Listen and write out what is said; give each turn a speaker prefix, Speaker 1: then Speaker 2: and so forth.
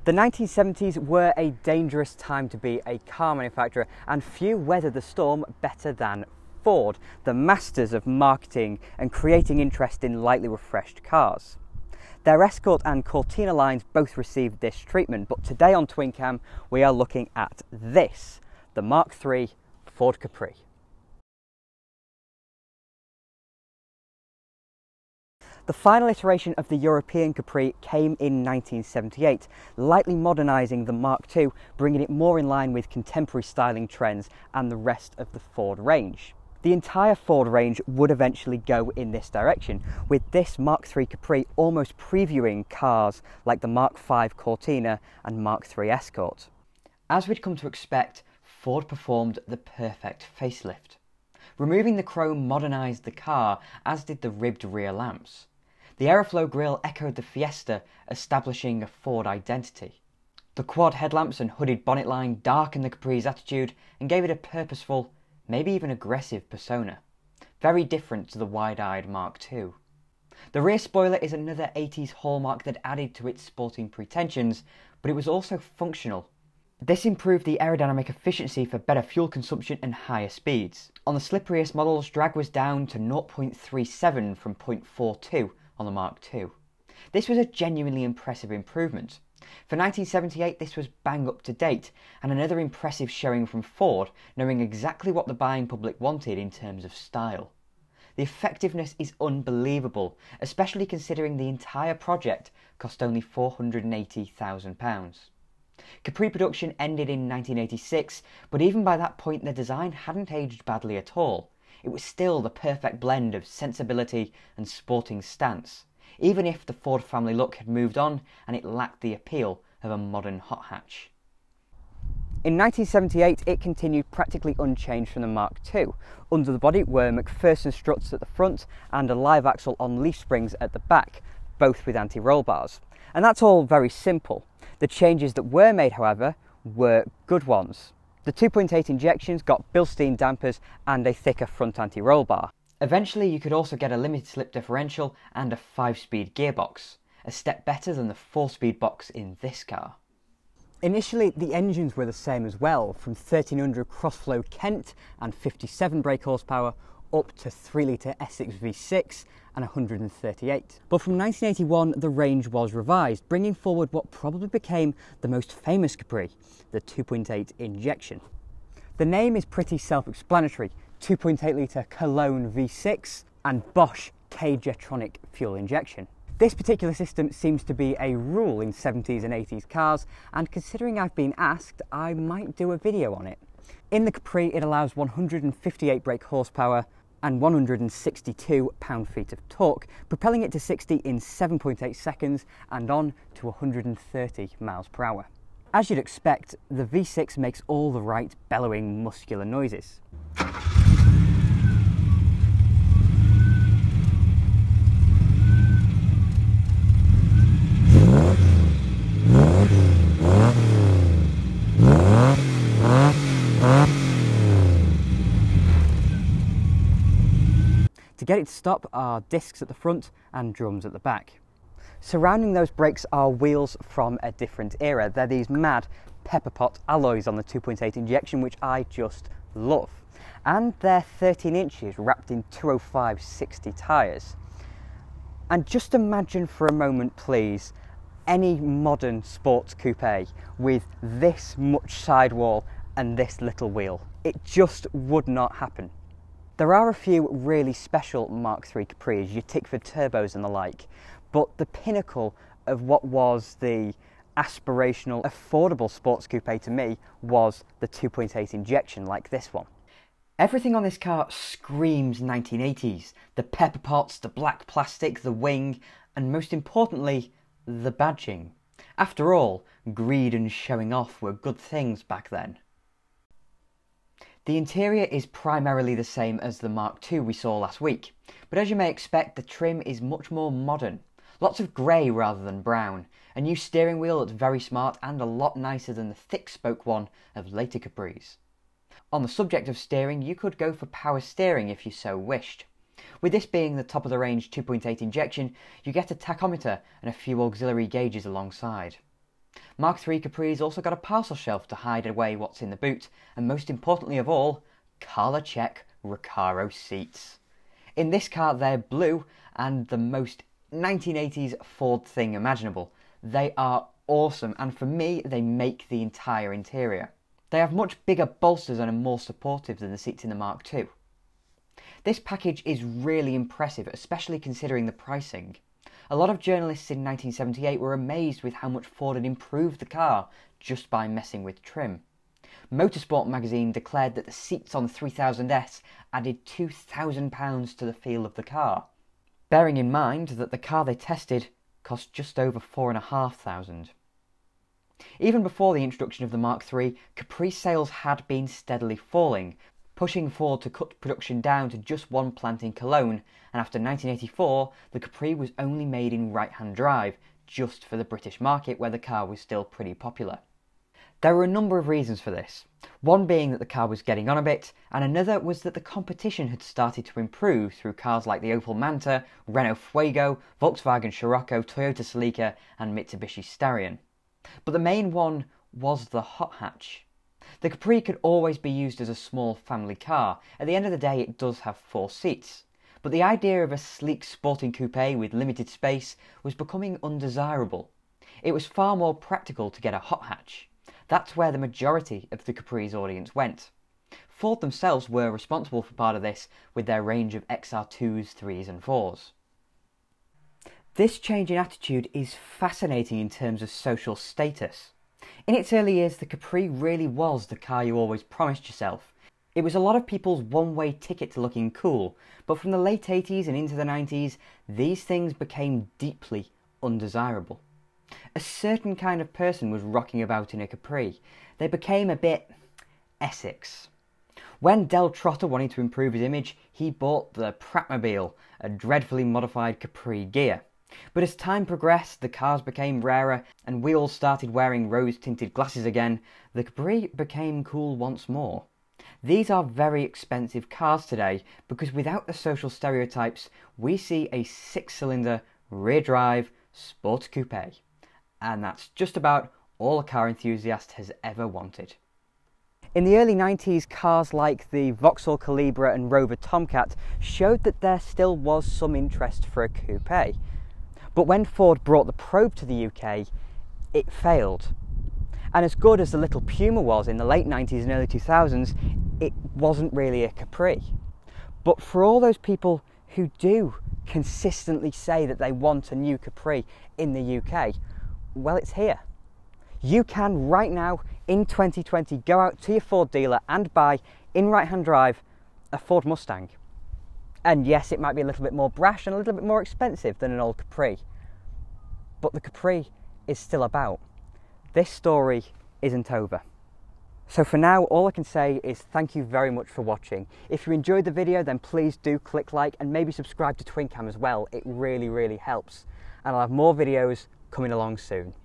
Speaker 1: The 1970s were a dangerous time to be a car manufacturer, and few weathered the storm better than Ford, the masters of marketing and creating interest in lightly refreshed cars. Their Escort and Cortina lines both received this treatment, but today on TwinCam we are looking at this, the Mk3 Ford Capri. The final iteration of the European Capri came in 1978, lightly modernising the Mark II, bringing it more in line with contemporary styling trends and the rest of the Ford range. The entire Ford range would eventually go in this direction, with this Mark III Capri almost previewing cars like the Mark V Cortina and Mark III Escort. As we'd come to expect, Ford performed the perfect facelift. Removing the chrome modernised the car, as did the ribbed rear lamps. The Aeroflow grille echoed the Fiesta, establishing a Ford identity. The quad headlamps and hooded bonnet line darkened the Capri's attitude and gave it a purposeful, maybe even aggressive persona. Very different to the wide-eyed Mark II. The rear spoiler is another 80s hallmark that added to its sporting pretensions, but it was also functional. This improved the aerodynamic efficiency for better fuel consumption and higher speeds. On the slipperiest models, drag was down to 0.37 from 0.42 on the Mark II. This was a genuinely impressive improvement. For 1978, this was bang up to date, and another impressive showing from Ford, knowing exactly what the buying public wanted in terms of style. The effectiveness is unbelievable, especially considering the entire project cost only £480,000. Capri production ended in 1986, but even by that point the design hadn't aged badly at all. It was still the perfect blend of sensibility and sporting stance, even if the Ford family look had moved on and it lacked the appeal of a modern hot hatch. In 1978 it continued practically unchanged from the Mark II. Under the body were McPherson struts at the front and a live axle on leaf springs at the back, both with anti-roll bars. And that's all very simple. The changes that were made, however, were good ones. The 2.8 injections got Bilstein dampers and a thicker front anti-roll bar. Eventually you could also get a limited slip differential and a 5-speed gearbox, a step better than the 4-speed box in this car. Initially the engines were the same as well, from 1300 cross-flow Kent and 57 brake horsepower up to 3-litre Essex V6 and 138. But from 1981 the range was revised, bringing forward what probably became the most famous Capri, the 2.8 injection. The name is pretty self-explanatory: 2.8 litre Cologne V6 and Bosch K-Jetronic fuel injection. This particular system seems to be a rule in 70s and 80s cars, and considering I've been asked, I might do a video on it. In the Capri it allows 158 brake horsepower and 162 pound-feet of torque, propelling it to 60 in 7.8 seconds and on to 130 miles per hour. As you'd expect, the V6 makes all the right bellowing muscular noises. To get it to stop are discs at the front and drums at the back. Surrounding those brakes are wheels from a different era. They're these mad pepper pot alloys on the 2.8 injection, which I just love. And they're 13 inches wrapped in 205/60 tyres. And just imagine for a moment, please, any modern sports coupe with this much sidewall and this little wheel. It just would not happen. There are a few really special Mark III Capris, your Tickford turbos and the like, but the pinnacle of what was the aspirational, affordable sports coupe to me was the 2.8 injection like this one. Everything on this car screams 1980s. The pepper pots, the black plastic, the wing, and most importantly, the badging. After all, greed and showing off were good things back then. The interior is primarily the same as the Mark II we saw last week, but as you may expect, the trim is much more modern. Lots of grey rather than brown, a new steering wheel that's very smart and a lot nicer than the thick spoke one of later Capris. On the subject of steering, you could go for power steering if you so wished. With this being the top of the range 2.8 injection, you get a tachometer and a few auxiliary gauges alongside. Mark III Capri's also got a parcel shelf to hide away what's in the boot, and most importantly of all, collar check Recaro seats. In this car they're blue and the most 1980s Ford thing imaginable. They are awesome, and for me they make the entire interior. They have much bigger bolsters and are more supportive than the seats in the Mark II. This package is really impressive, especially considering the pricing. A lot of journalists in 1978 were amazed with how much Ford had improved the car just by messing with trim. Motorsport magazine declared that the seats on the 3000S added £2,000 to the feel of the car, bearing in mind that the car they tested cost just over £4,500. Even before the introduction of the Mark III, Capri sales had been steadily falling, pushing Ford to cut production down to just one plant in Cologne, and after 1984 the Capri was only made in right-hand drive, just for the British market where the car was still pretty popular. There were a number of reasons for this, one being that the car was getting on a bit, and another was that the competition had started to improve through cars like the Opel Manta, Renault Fuego, Volkswagen Scirocco, Toyota Celica and Mitsubishi Starion. But the main one was the hot hatch. The Capri could always be used as a small family car. At the end of the day it does have 4 seats. But the idea of a sleek sporting coupe with limited space was becoming undesirable. It was far more practical to get a hot hatch. That's where the majority of the Capri's audience went. Ford themselves were responsible for part of this with their range of XR2s, 3s and 4s. This change in attitude is fascinating in terms of social status. In its early years, the Capri really was the car you always promised yourself. It was a lot of people's one-way ticket to looking cool, but from the late 80s and into the 90s, these things became deeply undesirable. A certain kind of person was rocking about in a Capri. They became a bit Essex. When Del Trotter wanted to improve his image, he bought the Pratmobile, a dreadfully modified Capri gear. But as time progressed, the cars became rarer and we all started wearing rose-tinted glasses again. The Capri became cool once more. These are very expensive cars today because without the social stereotypes, we see a 6-cylinder, rear-drive, sports coupe. And that's just about all a car enthusiast has ever wanted. In the early 90s, cars like the Vauxhall Calibra and Rover Tomcat showed that there still was some interest for a coupe. But when Ford brought the Probe to the UK, it failed. And as good as the little Puma was in the late 90s and early 2000s, it wasn't really a Capri. But for all those people who do consistently say that they want a new Capri in the UK, well, it's here. You can right now in 2020 go out to your Ford dealer and buy in right-hand drive a Ford Mustang. And yes, it might be a little bit more brash and a little bit more expensive than an old Capri, but the Capri is still about. This story isn't over. So for now, all I can say is thank you very much for watching. If you enjoyed the video, then please do click like and maybe subscribe to TwinCam as well. It really, really helps. And I'll have more videos coming along soon.